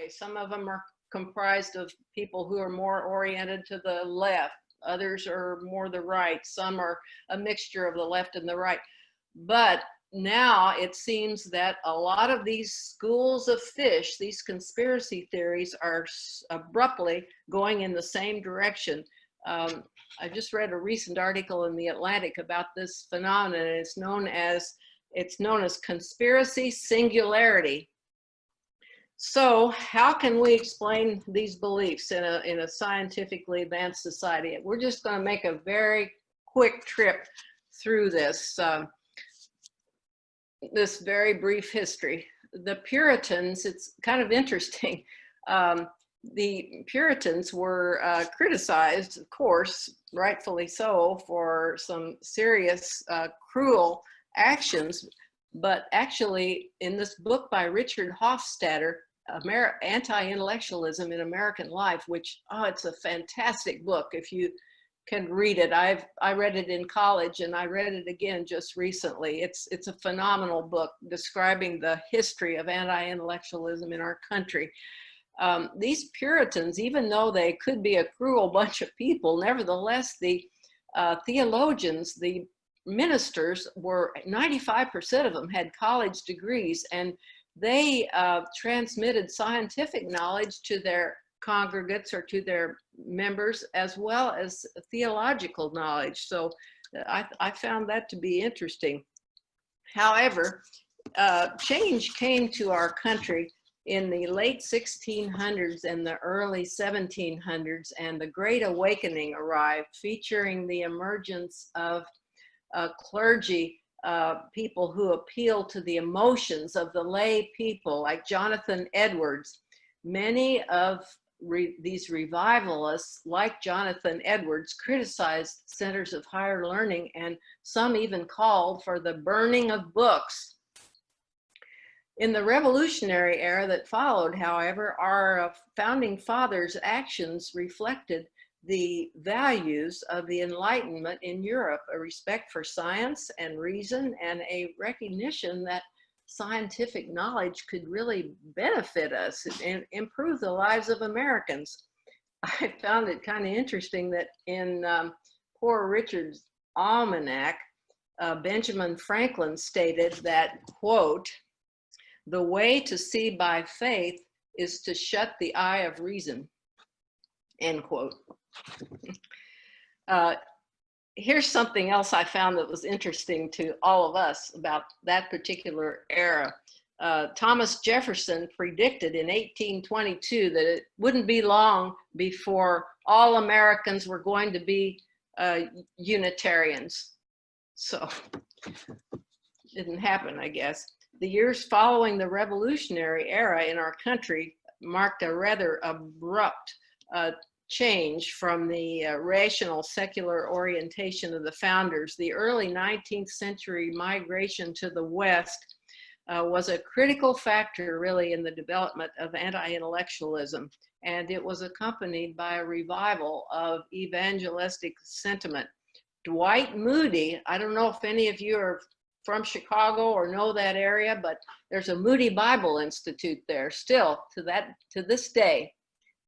way. Some of them are comprised of people who are more oriented to the left. Others are more the right. Some are a mixture of the left and the right. But now it seems that a lot of these schools of fish, these conspiracy theories, are abruptly going in the same direction. I just read a recent article in The Atlantic about this phenomenon. It's known as conspiracy singularity. So how can we explain these beliefs in a scientifically advanced society? We're just going to make a very quick trip through this. This very brief history. The Puritans, it's kind of interesting. The Puritans were criticized, of course, rightfully so, for some serious, cruel actions. But actually, in this book by Richard Hofstadter, Anti-Intellectualism in American Life, which, oh, it's a fantastic book if you can read it. I read it in college and I read it again just recently. It's a phenomenal book describing the history of anti-intellectualism in our country. These Puritans, even though they could be a cruel bunch of people, nevertheless, the theologians, the ministers, were 95% of them had college degrees, and they transmitted scientific knowledge to their congregates or to their members, as well as theological knowledge. So I found that to be interesting. However, change came to our country in the late 1600s and the early 1700s, and the Great Awakening arrived, featuring the emergence of clergy, people who appeal to the emotions of the lay people, like Jonathan Edwards. Many of these revivalists, like Jonathan Edwards, criticized centers of higher learning, and some even called for the burning of books. In the revolutionary era that followed, however, our founding fathers' actions reflected the values of the Enlightenment in Europe, a respect for science and reason, and a recognition that scientific knowledge could really benefit us and improve the lives of Americans. I found it kind of interesting that in Poor Richard's Almanac, Benjamin Franklin stated that, quote, "The way to see by faith is to shut the eye of reason," end quote. Here's something else I found that was interesting to all of us about that particular era. Thomas Jefferson predicted in 1822 that it wouldn't be long before all Americans were going to be Unitarians. So it didn't happen, I guess. The years following the revolutionary era in our country marked a rather abrupt change from the rational secular orientation of the founders. The early 19th century migration to the West was a critical factor really in the development of anti-intellectualism, and it was accompanied by a revival of evangelistic sentiment. Dwight Moody, I don't know if any of you are from Chicago or know that area, but there's a Moody Bible Institute there still to this day.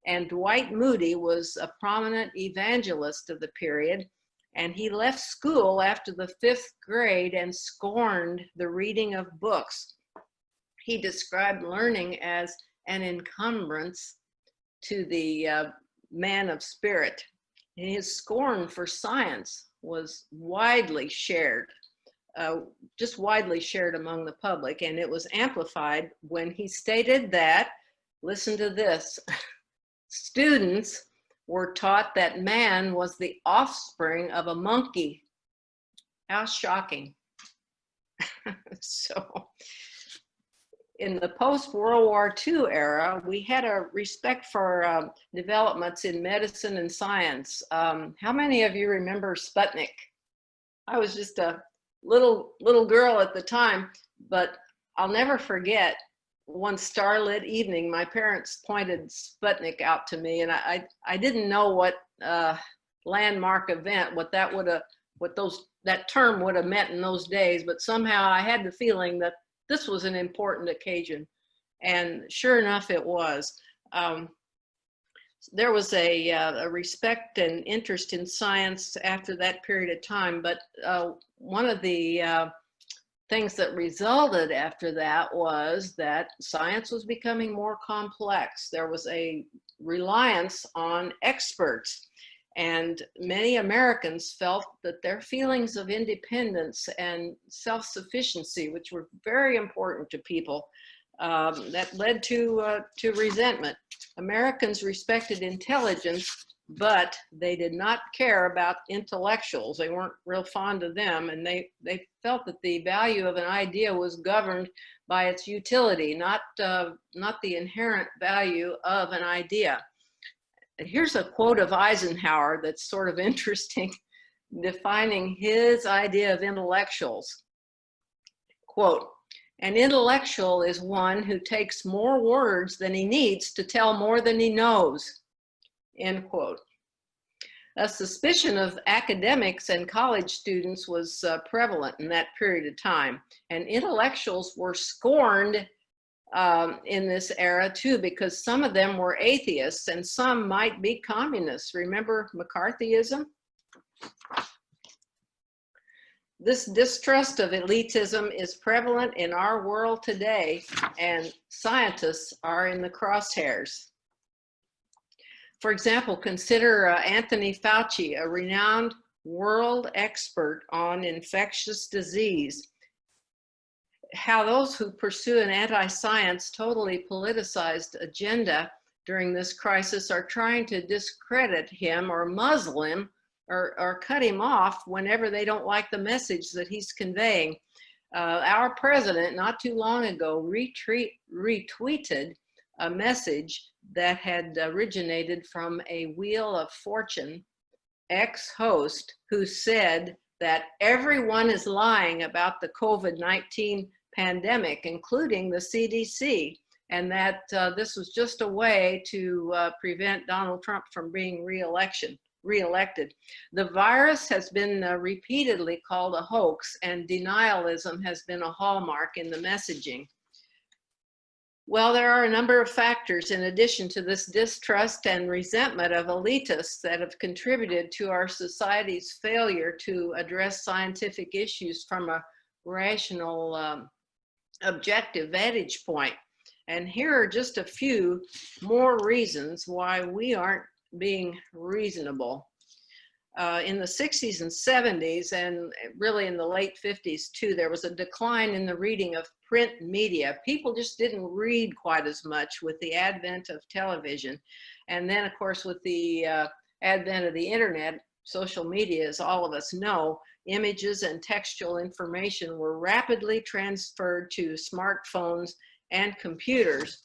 And Dwight Moody was a prominent evangelist of the period, and he left school after the 5th grade and scorned the reading of books. He described learning as an encumbrance to the man of spirit. And his scorn for science was widely shared, just widely shared among the public, and it was amplified when he stated that, listen to this, students were taught that man was the offspring of a monkey. How shocking. So in the post-World War II era, we had a respect for developments in medicine and science. How many of you remember Sputnik? I was just a little girl at the time, but I'll never forget one starlit evening, my parents pointed Sputnik out to me, and I didn't know what landmark event, what that term would have meant in those days, but somehow I had the feeling that this was an important occasion. And sure enough, it was. There was a respect and interest in science after that period of time, but one of the things that resulted after that was that science was becoming more complex. There was a reliance on experts, and many Americans felt that their feelings of independence and self-sufficiency, which were very important to people, that led to resentment. Americans respected intelligence, but they did not care about intellectuals. They weren't real fond of them, and they felt that the value of an idea was governed by its utility, not the inherent value of an idea. And here's a quote of Eisenhower that's sort of interesting, defining his idea of intellectuals. Quote, "An intellectual is one who takes more words than he needs to tell more than he knows." End quote. A suspicion of academics and college students was prevalent in that period of time, and intellectuals were scorned in this era too, because some of them were atheists and some might be communists. Remember McCarthyism? This distrust of elitism is prevalent in our world today, and scientists are in the crosshairs. For example, consider Anthony Fauci, a renowned world expert on infectious disease. How those who pursue an anti-science, totally politicized agenda during this crisis are trying to discredit him or muzzle him or cut him off whenever they don't like the message that he's conveying. Our president, not too long ago, retweeted a message that had originated from a Wheel of Fortune ex-host who said that everyone is lying about the COVID-19 pandemic, including the CDC, and that this was just a way to prevent Donald Trump from being reelected. The virus has been repeatedly called a hoax, and denialism has been a hallmark in the messaging. Well, there are a number of factors in addition to this distrust and resentment of elitists that have contributed to our society's failure to address scientific issues from a rational, objective vantage point. And here are just a few more reasons why we aren't being reasonable. In the 60s and 70s, and really in the late 50s too, there was a decline in the reading of print media. People just didn't read quite as much with the advent of television. And then, of course, with the advent of the internet, social media, as all of us know, images and textual information were rapidly transferred to smartphones and computers,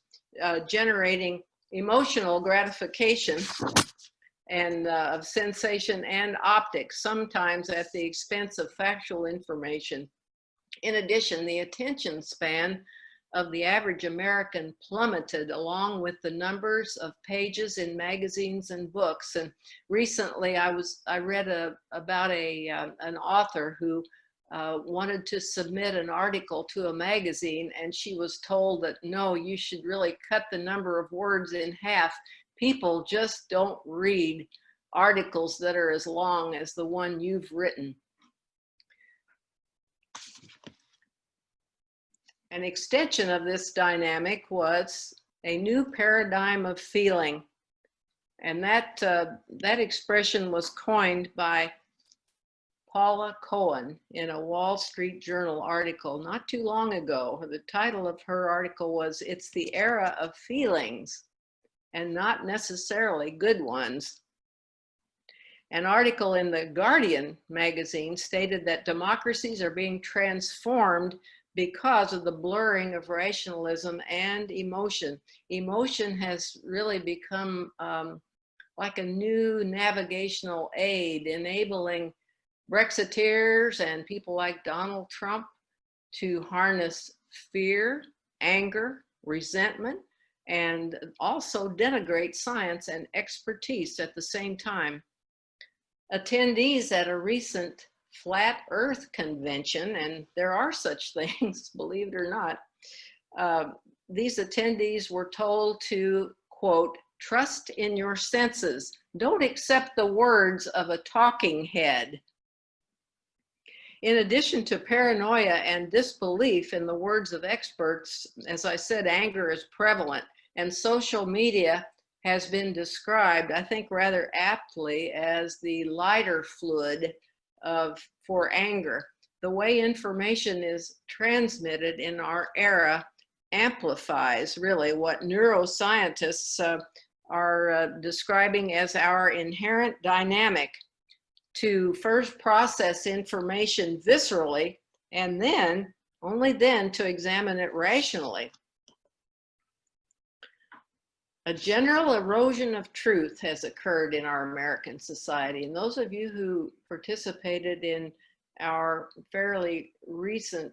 generating emotional gratification and of sensation and optics, sometimes at the expense of factual information. In addition, the attention span of the average American plummeted, along with the numbers of pages in magazines and books. And recently I read about an author who wanted to submit an article to a magazine, and she was told that no, you should really cut the number of words in half. People just don't read articles that are as long as the one you've written. An extension of this dynamic was a new paradigm of feeling. And that expression was coined by Paula Cohen in a Wall Street Journal article not too long ago. The title of her article was, "It's the Era of Feelings, and not necessarily good ones." An article in the Guardian magazine stated that democracies are being transformed because of the blurring of rationalism and emotion. Emotion has really become like a new navigational aid, enabling Brexiteers and people like Donald Trump to harness fear, anger, resentment, and also denigrate science and expertise at the same time. Attendees at a recent Flat Earth convention, and there are such things, believe it or not, these attendees were told to, quote, trust in your senses. Don't accept the words of a talking head. In addition to paranoia and disbelief in the words of experts, as I said, anger is prevalent, and social media has been described, I think rather aptly, as the lighter fluid for anger. The way information is transmitted in our era amplifies really what neuroscientists are describing as our inherent dynamic to first process information viscerally and then, only then, to examine it rationally. A general erosion of truth has occurred in our American society, and those of you who participated in our fairly recent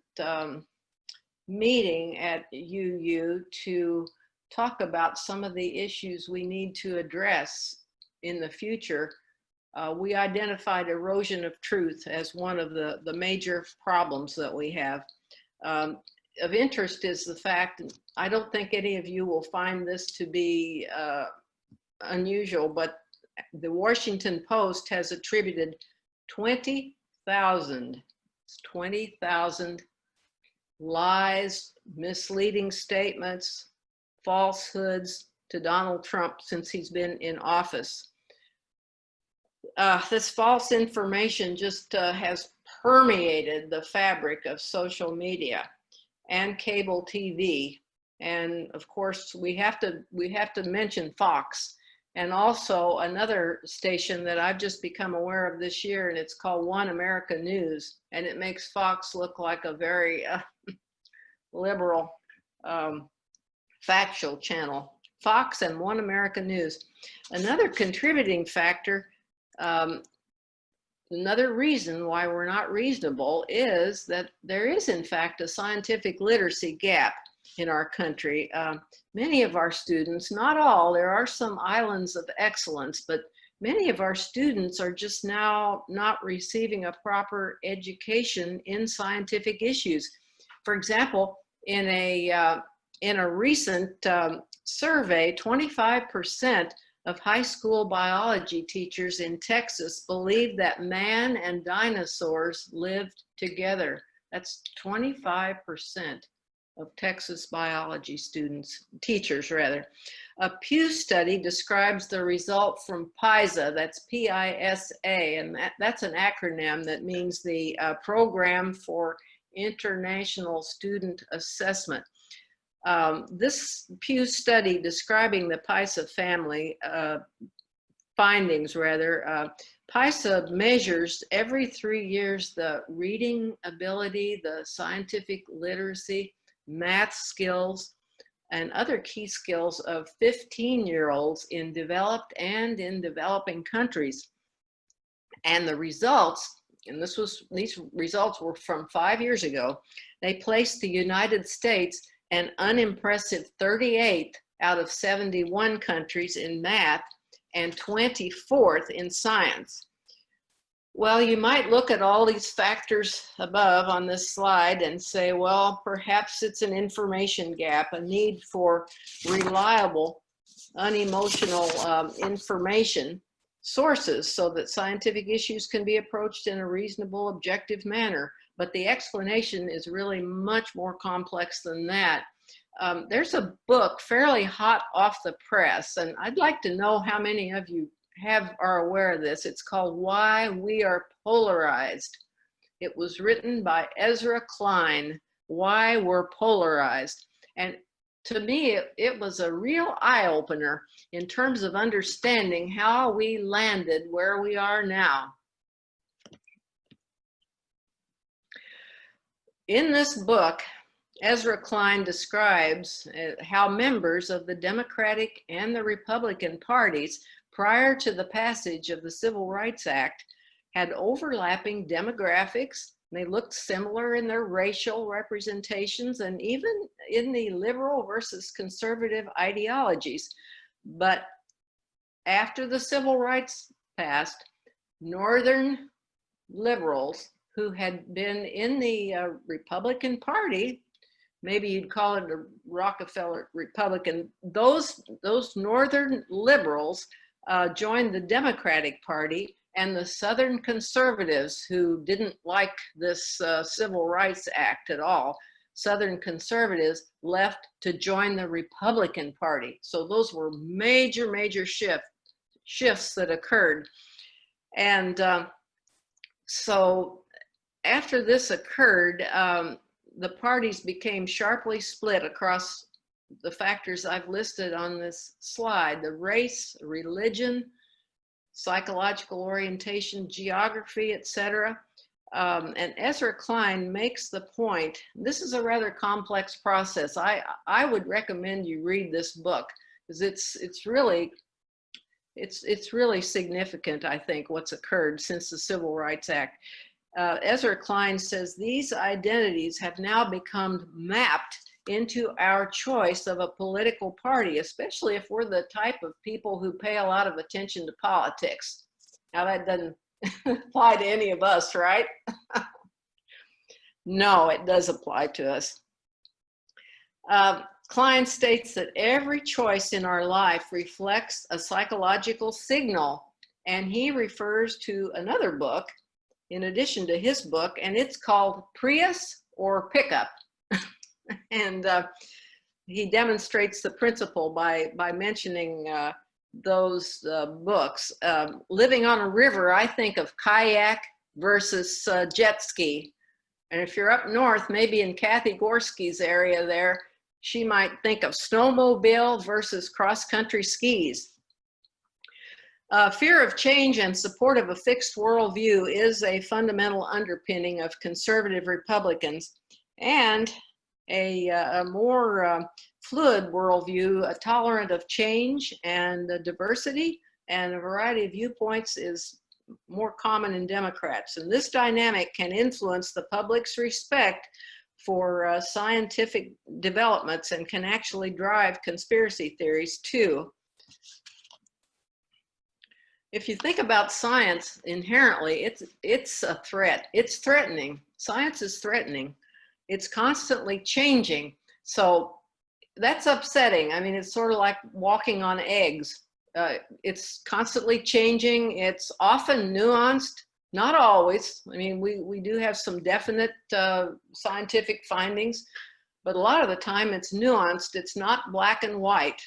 meeting at UU to talk about some of the issues we need to address in the future, we identified erosion of truth as one of the major problems that we have. Of interest is the fact, I don't think any of you will find this to be unusual, but the Washington Post has attributed 20,000 lies, misleading statements, falsehoods to Donald Trump since he's been in office. This false information just has permeated the fabric of social media and cable TV. And of course, we have to mention Fox, and also another station that I've just become aware of this year, and it's called One America News, and it makes Fox look like a very liberal, factual channel. Fox and One America News. Another contributing factor, another reason why we're not reasonable is that there is in fact a scientific literacy gap in our country. Many of our students, not all, there are some islands of excellence, but many of our students are just now not receiving a proper education in scientific issues. For example, in a recent survey, 25% of high school biology teachers in Texas believe that man and dinosaurs lived together. That's 25% of Texas biology teachers rather. A Pew study describes the result from PISA, that's P-I-S-A, and that's an acronym that means the Program for International Student Assessment. This Pew study describing the PISA family findings rather, PISA measures every 3 years the reading ability, the scientific literacy, math skills, and other key skills of 15-year-olds in developed and in developing countries. And the results, and these results were from 5 years ago, they placed the United States an unimpressive 38th out of 71 countries in math and 24th in science. Well, you might look at all these factors above on this slide and say, well, perhaps it's an information gap, a need for reliable, unemotional information sources so that scientific issues can be approached in a reasonable, objective manner. But the explanation is really much more complex than that. There's a book fairly hot off the press, and I'd like to know how many of you are aware of this. It's called Were Polarized. It was written by Ezra Klein, Were Polarized. And to me, it was a real eye-opener in terms of understanding how we landed where we are now. In this book, Ezra Klein describes how members of the Democratic and the Republican parties prior to the passage of the Civil Rights Act had overlapping demographics. They looked similar in their racial representations and even in the liberal versus conservative ideologies. But after the Civil Rights passed, Northern liberals who had been in the Republican Party maybe you'd call it a Rockefeller Republican. Those Northern liberals joined the Democratic Party, and the Southern conservatives, who didn't like this Civil Rights Act at all, Southern conservatives left to join the Republican Party. So those were major, major shifts that occurred. And so after this occurred, the parties became sharply split across the factors I've listed on this slide: the race, religion, psychological orientation, geography, etc. And Ezra Klein makes the point, this is a rather complex process. I would recommend you read this book, because it's really significant, I think, what's occurred since the Civil Rights Act. Ezra Klein says these identities have now become mapped into our choice of a political party, especially if we're the type of people who pay a lot of attention to politics. Now that doesn't apply to any of us, right? No, it does apply to us. Klein states that every choice in our life reflects a psychological signal, and he refers to another book in addition to his book, and it's called Prius or Pickup. And he demonstrates the principle by mentioning those books. Living on a river, I think of kayak versus jet ski. And if you're up north, maybe in Kathy Gorski's area there, she might think of snowmobile versus cross-country skis. Fear of change and support of a fixed worldview is a fundamental underpinning of conservative Republicans, and a more fluid worldview, tolerant of change and diversity and a variety of viewpoints, is more common in Democrats. And this dynamic can influence the public's respect for scientific developments and can actually drive conspiracy theories too. If you think about science inherently, it's a threat. It's threatening. Science is threatening. It's constantly changing. So that's upsetting. I mean, it's sort of like walking on eggs. It's constantly changing. It's often nuanced, not always. I mean, we do have some definite scientific findings, but a lot of the time it's nuanced. It's not black and white.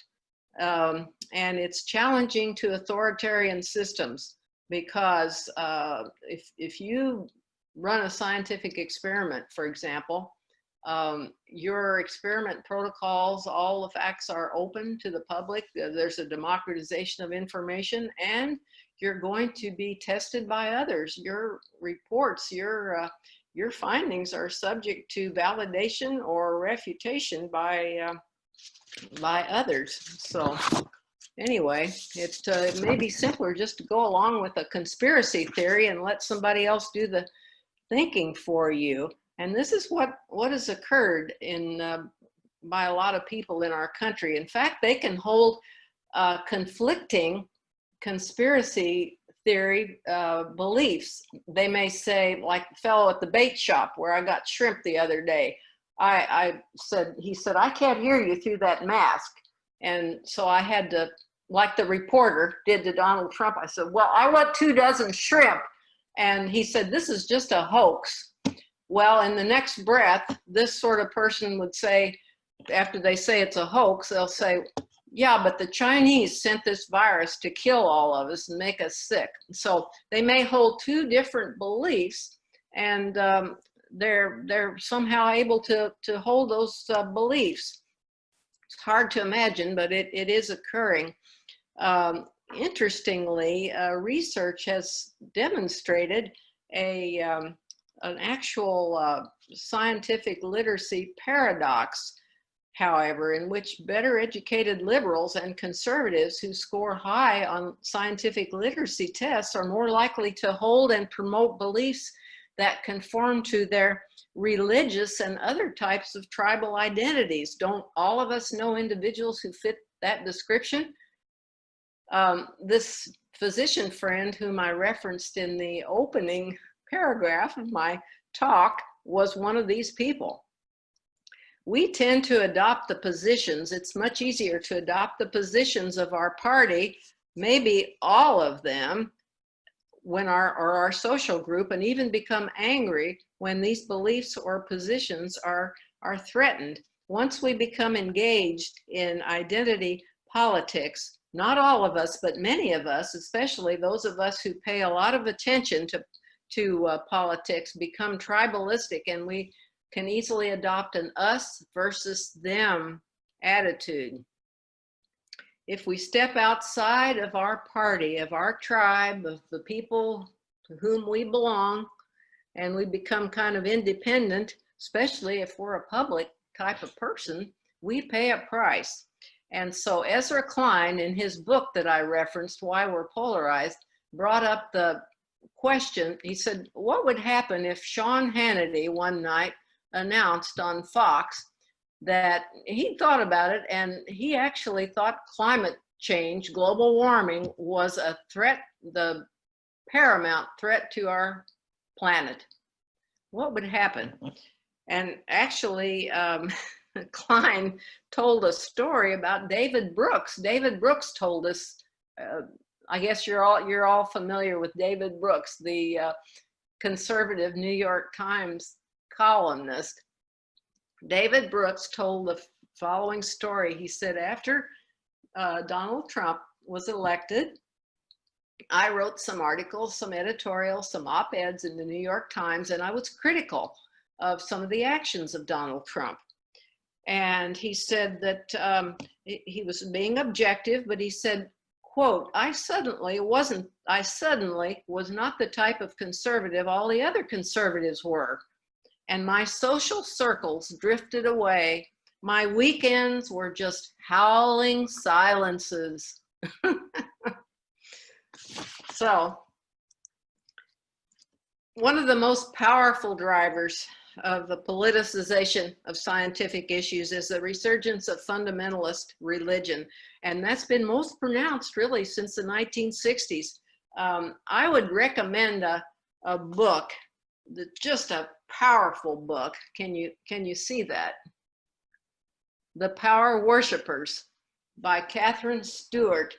And it's challenging to authoritarian systems, because if you run a scientific experiment, for example, your experiment protocols, all the facts are open to the public. There's a democratization of information, and you're going to be tested by others. Your reports, your findings are subject to validation or refutation by others. So anyway, it may be simpler just to go along with a conspiracy theory and let somebody else do the thinking for you. And this is what has occurred by a lot of people in our country. In fact, they can hold conflicting conspiracy theory beliefs. They may say, like the fellow at the bait shop where I got shrimp the other day, he said, I can't hear you through that mask. And so I had to, like the reporter did to Donald Trump, I said, well, I want 24 shrimp. And he said, this is just a hoax. Well, in the next breath, this sort of person would say, after they say it's a hoax, they'll say, yeah, but the Chinese sent this virus to kill all of us and make us sick. So they may hold two different beliefs, and they're somehow able to hold those beliefs. It's hard to imagine, but it is occurring. Interestingly, research has demonstrated an actual scientific literacy paradox, however, in which better educated liberals and conservatives who score high on scientific literacy tests are more likely to hold and promote beliefs that conform to their religious and other types of tribal identities. Don't all of us know individuals who fit that description? This physician friend whom I referenced in the opening paragraph of my talk was one of these people. we tend to adopt the positions. It's much easier to adopt the positions of our party, maybe all of them, when our social group, and even become angry when these beliefs or positions are threatened. Once we become engaged in identity politics, not all of us, but many of us, especially those of us who pay a lot of attention to politics, become tribalistic, and we can easily adopt an us versus them attitude. If we step outside of our party, of our tribe, of the people to whom we belong, and we become kind of independent, especially if we're a public type of person, we pay a price. And so Ezra Klein, in his book that I referenced, Why We're Polarized, brought up the question. He said, what would happen if Sean Hannity one night announced on Fox that he thought about it, and he actually thought climate change, global warming, was a threat, the paramount threat to our planet? What would happen? And actually, Klein told a story about David Brooks. David Brooks told us, I guess you're all familiar with David Brooks, the conservative New York Times columnist. David Brooks told the following story. He said, after Donald Trump was elected, I wrote some articles, some editorials, some op-eds in the New York Times, and I was critical of some of the actions of Donald Trump. And he said that he was being objective, but he said, quote, I suddenly was not the type of conservative all the other conservatives were. And my social circles drifted away. My weekends were just howling silences. So, one of the most powerful drivers of the politicization of scientific issues is the resurgence of fundamentalist religion. And that's been most pronounced really since the 1960s. I would recommend a book, just a powerful book. Can you see that? The Power Worshippers by Catherine Stewart.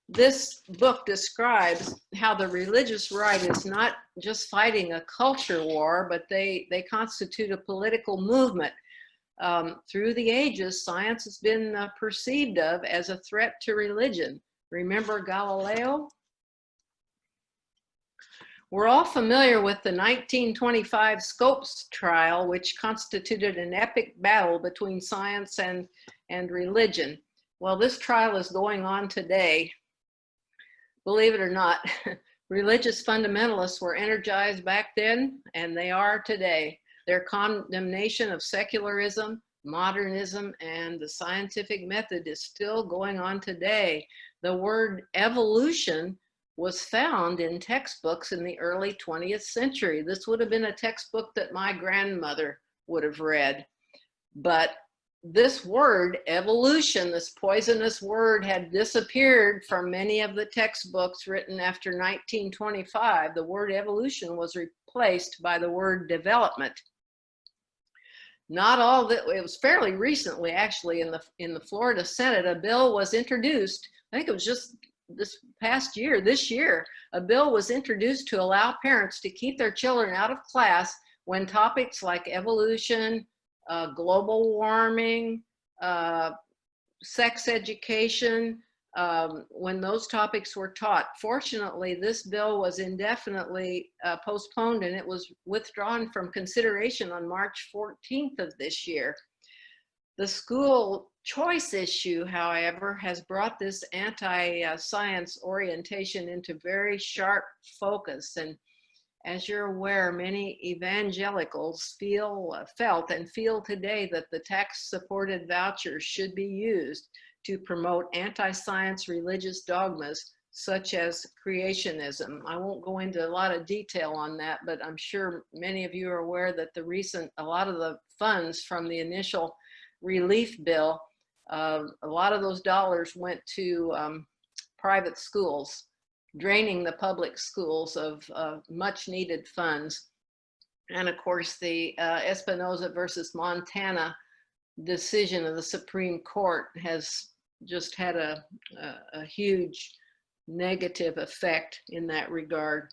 This book describes how the religious right is not just fighting a culture war, but they constitute a political movement. Through the ages, science has been perceived of as a threat to religion. Remember Galileo? We're all familiar with the 1925 Scopes trial, which constituted an epic battle between science and religion. Well, this trial is going on today. Believe it or not, religious fundamentalists were energized back then, and they are today. Their condemnation of secularism, modernism, and the scientific method is still going on today. The word evolution was found in textbooks in the early 20th century. This would have been a textbook that my grandmother would have read. But this word, evolution, this poisonous word, had disappeared from many of the textbooks written after 1925. The word evolution was replaced by the word development. Not all that, it was fairly recently, actually, in the Florida Senate, a bill was introduced. I think it was just this year, a bill was introduced to allow parents to keep their children out of class when topics like evolution, global warming, sex education, when those topics were taught. Fortunately, this bill was indefinitely postponed, and it was withdrawn from consideration on March 14th of this year. The school choice issue, however, has brought this anti-science orientation into very sharp focus. And as you're aware, many evangelicals felt and feel today that the tax-supported vouchers should be used to promote anti-science religious dogmas such as creationism. I won't go into a lot of detail on that, but I'm sure many of you are aware that a lot of the funds from the initial relief bill, a lot of those dollars went to private schools, draining the public schools of much needed funds. And of course, the Espinoza versus Montana decision of the Supreme Court has just had a huge negative effect in that regard.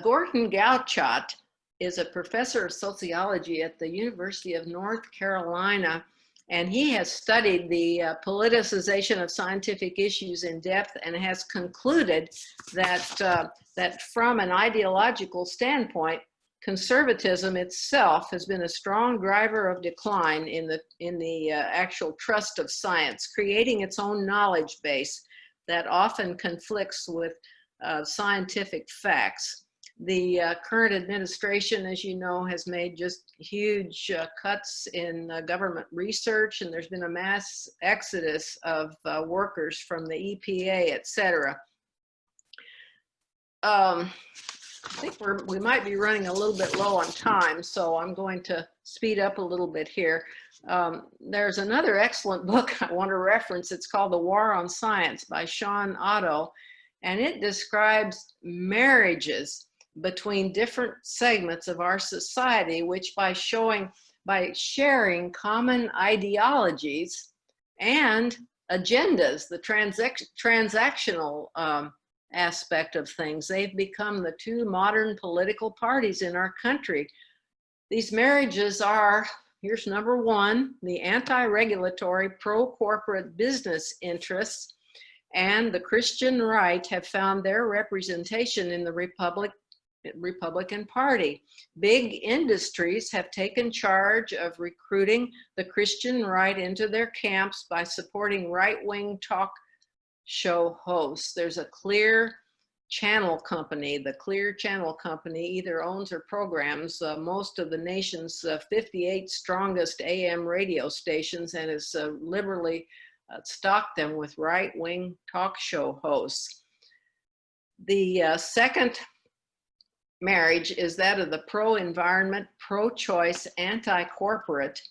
Gordon Gauchat is a professor of sociology at the University of North Carolina, and he has studied the politicization of scientific issues in depth and has concluded that, that from an ideological standpoint, conservatism itself has been a strong driver of decline in the actual trust of science, creating its own knowledge base that often conflicts with scientific facts. The current administration, as you know, has made just huge cuts in government research, and there's been a mass exodus of workers from the EPA, et cetera. I think we might be running a little bit low on time, so I'm going to speed up a little bit here. There's another excellent book I want to reference. It's called The War on Science by Sean Otto, and it describes marriages between different segments of our society, which by sharing common ideologies and agendas, the transactional aspect of things, they've become the two modern political parties in our country. These marriages are, here's number one, the anti-regulatory pro-corporate business interests and the Christian right have found their representation in the Republican Party. Big industries have taken charge of recruiting the Christian right into their camps by supporting right-wing talk show hosts. There's a Clear Channel Company. The Clear Channel Company either owns or programs most of the nation's 58 strongest AM radio stations and has liberally stocked them with right-wing talk show hosts. The second marriage is that of the pro-environment, pro-choice, anti-corporate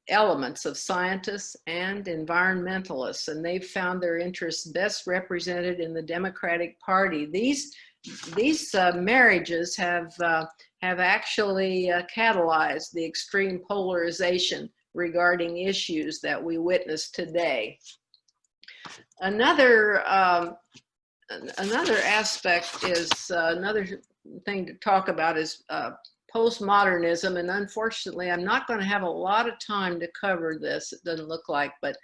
elements of scientists and environmentalists, and they've found their interests best represented in the Democratic Party. These marriages have actually catalyzed the extreme polarization regarding issues that we witness today. Another aspect is, another thing to talk about is postmodernism, and unfortunately I'm not going to have a lot of time to cover this, it doesn't look like, but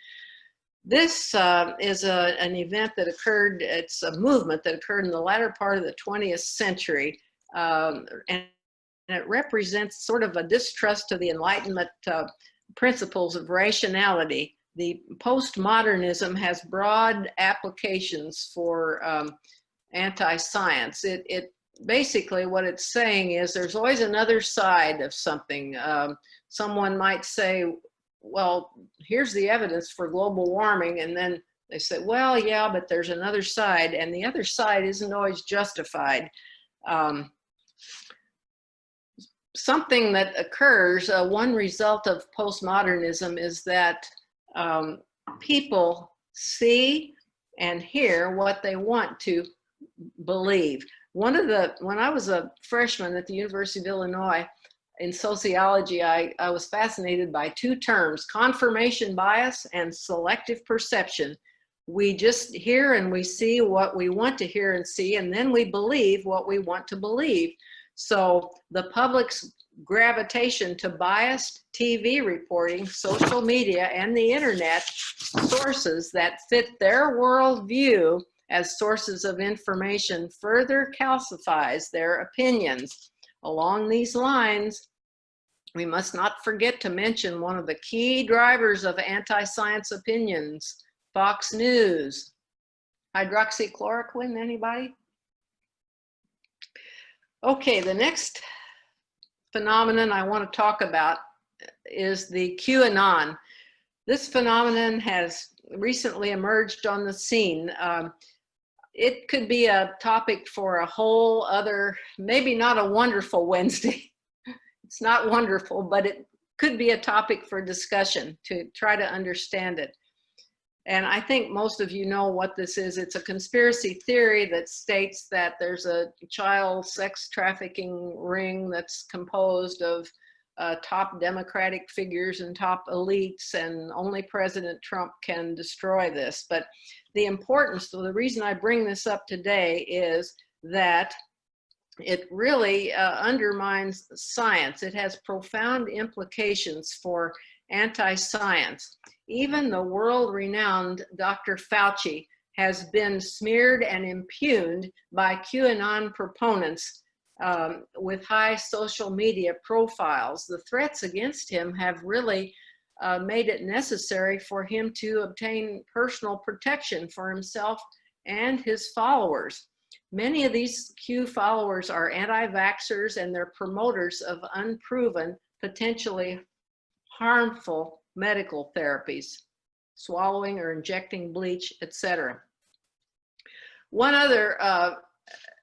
this is an event that occurred, it's a movement that occurred in the latter part of the 20th century, and it represents sort of a distrust of the Enlightenment principles of rationality. The postmodernism has broad applications for anti-science. It basically, what it's saying is there's always another side of something. Someone might say, well, here's the evidence for global warming, and then they say, well, yeah, but there's another side, and the other side isn't always justified. Something that occurs, one result of postmodernism is that people see and hear what they want to believe. When I was a freshman at the University of Illinois in sociology, I was fascinated by two terms, confirmation bias and selective perception. We just hear and we see what we want to hear and see, and then we believe what we want to believe. So the public's gravitation to biased TV reporting, social media, and the internet sources that fit their worldview as sources of information further calcifies their opinions. Along these lines, we must not forget to mention one of the key drivers of anti-science opinions, Fox News. Hydroxychloroquine, anybody? Okay, the next phenomenon I want to talk about is the QAnon. This phenomenon has recently emerged on the scene. It could be a topic for a whole other, maybe not a wonderful Wednesday. It's not wonderful, but it could be a topic for discussion to try to understand it. And I think most of you know what this is. It's a conspiracy theory that states that there's a child sex trafficking ring that's composed of top Democratic figures and top elites, and only President Trump can destroy this. But the importance, so the reason I bring this up today is that it really undermines science. It has profound implications for anti-science. Even the world-renowned Dr. Fauci has been smeared and impugned by QAnon proponents with high social media profiles. The threats against him have really made it necessary for him to obtain personal protection for himself and his followers. Many of these Q followers are anti-vaxxers, and they're promoters of unproven, potentially harmful medical therapies, swallowing or injecting bleach, etc. One other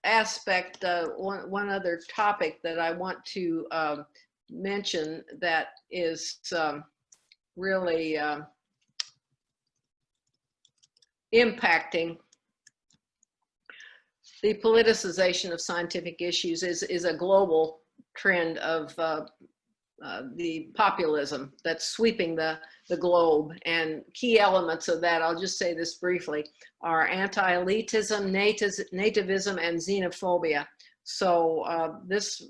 aspect, one other topic that I want to mention that is really impacting the politicization of scientific issues is a global trend of the populism that's sweeping the globe. And key elements of that, I'll just say this briefly, are anti-elitism, nativism, and xenophobia. So this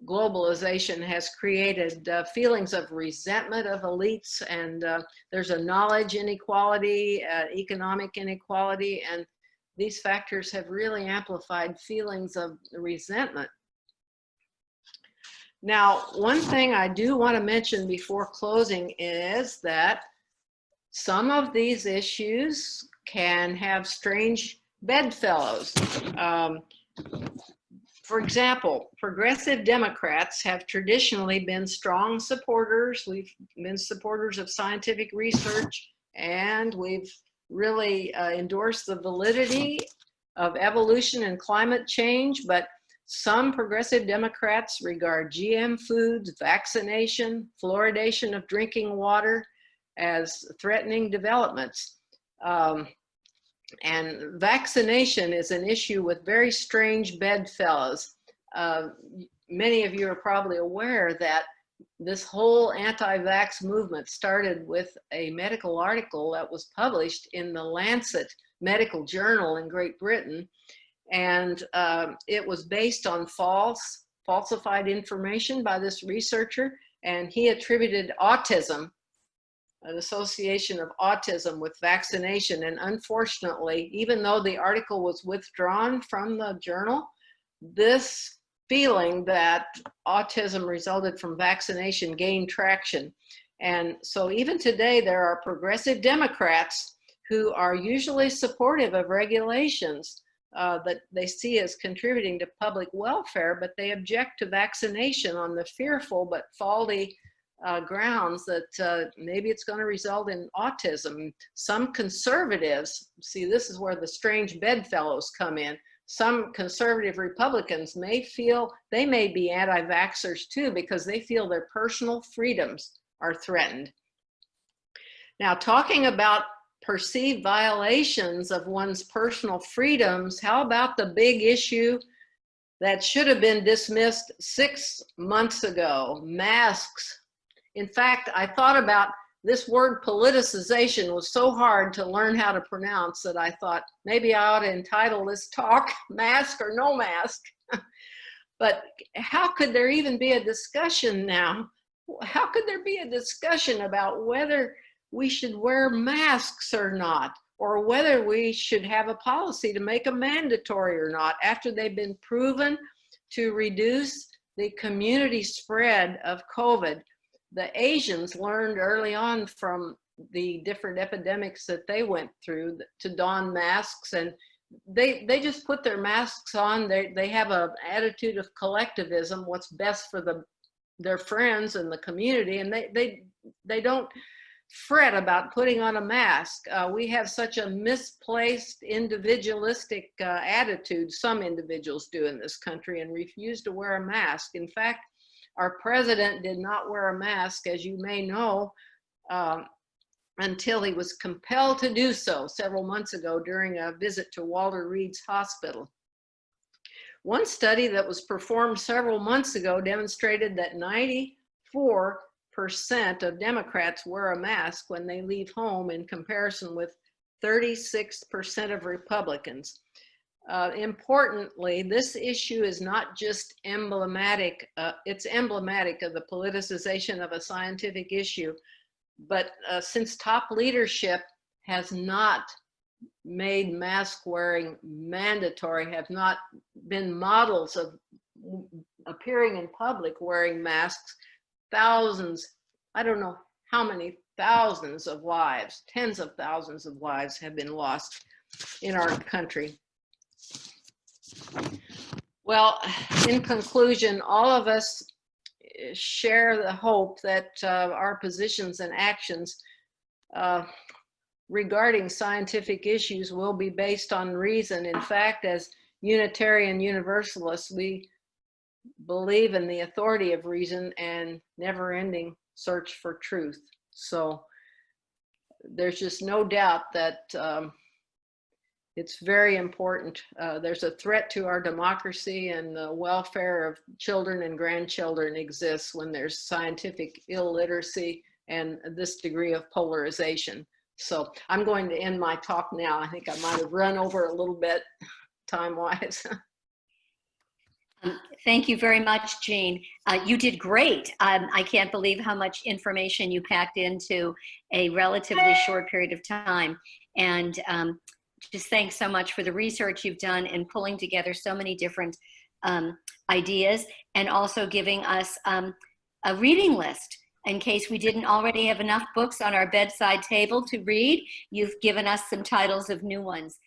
globalization has created feelings of resentment of elites, and there's a knowledge inequality, economic inequality, and these factors have really amplified feelings of resentment. Now, one thing I do want to mention before closing is that some of these issues can have strange bedfellows. For example, progressive Democrats have traditionally been strong supporters. We've been supporters of scientific research, and we've really endorsed the validity of evolution and climate change, but some progressive Democrats regard GM foods, vaccination, fluoridation of drinking water as threatening developments. And vaccination is an issue with very strange bedfellows. Many of you are probably aware that this whole anti-vax movement started with a medical article that was published in the Lancet Medical Journal in Great Britain. And it was based on falsified information by this researcher, and he attributed autism, an association of autism with vaccination. And unfortunately, even though the article was withdrawn from the journal, this feeling that autism resulted from vaccination gained traction. And so even today, there are progressive Democrats who are usually supportive of regulations that they see as contributing to public welfare, but they object to vaccination on the fearful but faulty grounds that maybe it's going to result in autism. Some conservatives, see, this is where the strange bedfellows come in. Some conservative Republicans may feel they may be anti-vaxxers too, because they feel their personal freedoms are threatened. Now, talking about perceived violations of one's personal freedoms, how about the big issue that should have been dismissed 6 months ago, masks? In fact, I thought about this word politicization was so hard to learn how to pronounce that I thought maybe I ought to entitle this talk Mask or No Mask. But how could there even be a discussion now? How could there be a discussion about whether we should wear masks or not, or whether we should have a policy to make them mandatory or not, after they've been proven to reduce the community spread of COVID? The Asians learned early on from the different epidemics that they went through to don masks, and they just put their masks on. They have an attitude of collectivism, what's best for their friends and the community, and they don't fret about putting on a mask. We have such a misplaced individualistic attitude, some individuals do in this country, and refuse to wear a mask. In fact, our president did not wear a mask, as you may know, until he was compelled to do so several months ago during a visit to Walter Reed's hospital. One study that was performed several months ago demonstrated that 90 of Democrats wear a mask when they leave home in comparison with 36% of Republicans. Importantly, this issue is not just emblematic, it's emblematic of the politicization of a scientific issue, but since top leadership has not made mask wearing mandatory, have not been models of appearing in public wearing masks, thousands, I don't know how many thousands of lives, tens of thousands of lives have been lost in our country. Well, in conclusion, all of us share the hope that our positions and actions regarding scientific issues will be based on reason. In fact, as Unitarian Universalists, we believe in the authority of reason and never-ending search for truth. So there's just no doubt that it's very important. There's a threat to our democracy, and the welfare of children and grandchildren exists when there's scientific illiteracy and this degree of polarization. So I'm going to end my talk now. I think I might have run over a little bit time-wise. Thank you very much, Jean. You did great. I can't believe how much information you packed into a relatively short period of time. And just thanks so much for the research you've done in pulling together so many different ideas, and also giving us a reading list. In case we didn't already have enough books on our bedside table to read, you've given us some titles of new ones.